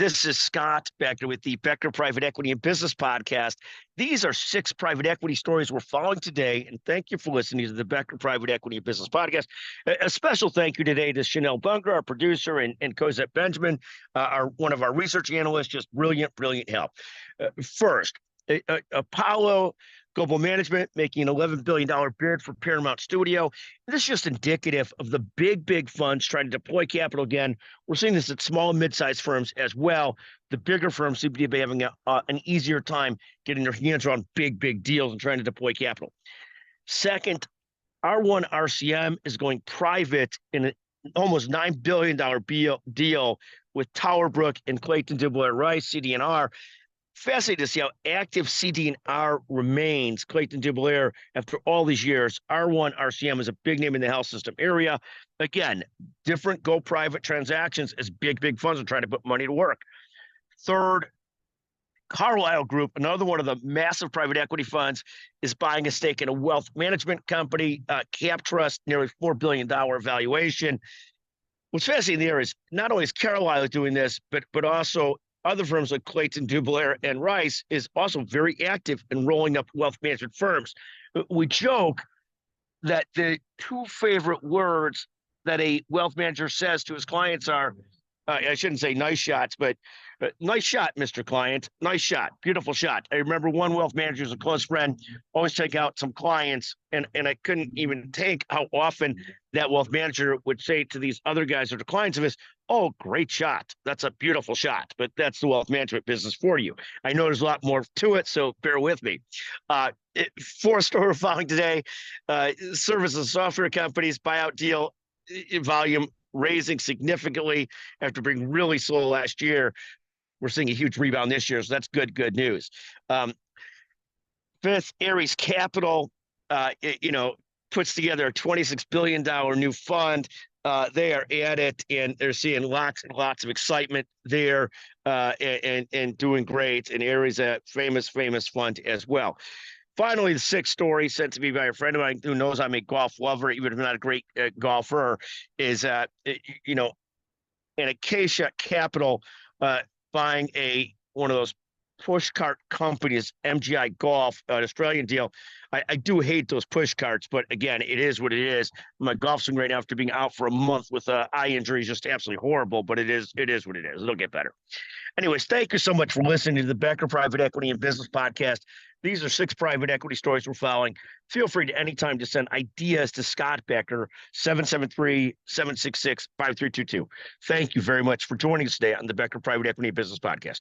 This is Scott Becker with the Becker Private Equity and Business Podcast. These are 6 private equity stories we're following today, and thank you for listening to the Becker Private Equity and Business Podcast. A special thank you today to Chanel Bunker, our producer, and Cosette Benjamin, one of our research analysts. Just brilliant help. First, Apollo Global Management making an $11 billion bid for Paramount Studio. This is just indicative of the big funds trying to deploy capital again. We're seeing this at small and mid-sized firms as well. The bigger firms seem to be having an easier time getting their hands around big deals and trying to deploy capital. Second, R1 RCM is going private in an almost $9 billion deal with TowerBrook and Clayton, Dubilier, Rice, CD&R. Fascinating to see how active CD&R remains. Clayton, Dubilier, after all these years. R1 RCM is a big name in the health system area. Again, different go private transactions as big funds are trying to put money to work. Third, Carlyle Group, another one of the massive private equity funds, is buying a stake in a wealth management company, Cap Trust, nearly $4 billion valuation. What's fascinating there is not only is Carlyle doing this, but also other firms like Clayton, Dubilier, and Rice is also very active in rolling up wealth management firms. We joke that the 2 favorite words that a wealth manager says to his clients are, I shouldn't say nice shots, but nice shot, Mr. Client. Nice shot. Beautiful shot. I remember one wealth manager was a close friend, always take out some clients, and I couldn't even take how often that wealth manager would say to these other guys that are clients of his, "Oh, great shot. That's a beautiful shot." But that's the wealth management business for you. I know there's a lot more to it, so bear with me. 4th story we're following today, services and software companies buyout deal volume raising significantly after being really slow last year. We're seeing a huge rebound this year, so that's good news. 5th, Aries Capital, puts together a $26 billion new fund. They are at it, and they're seeing lots and lots of excitement there, and doing great. And Aries, a famous fund as well. Finally, the 6th story, sent to me by a friend of mine who knows I'm a golf lover, even if I'm not a great golfer, is an Acacia Capital buying one of those push cart companies, MGI Golf, an Australian deal. I do hate those push carts, but again, it is what it is. My golf swing right now, after being out for a month with eye injury, is just absolutely horrible, but it is what it is. It'll get better. Anyways, thank you so much for listening to the Becker Private Equity and Business Podcast. These are 6 private equity stories we're following. Feel free to anytime to send ideas to Scott Becker, 773-766-5322. Thank you very much for joining us today on the Becker Private Equity and Business Podcast.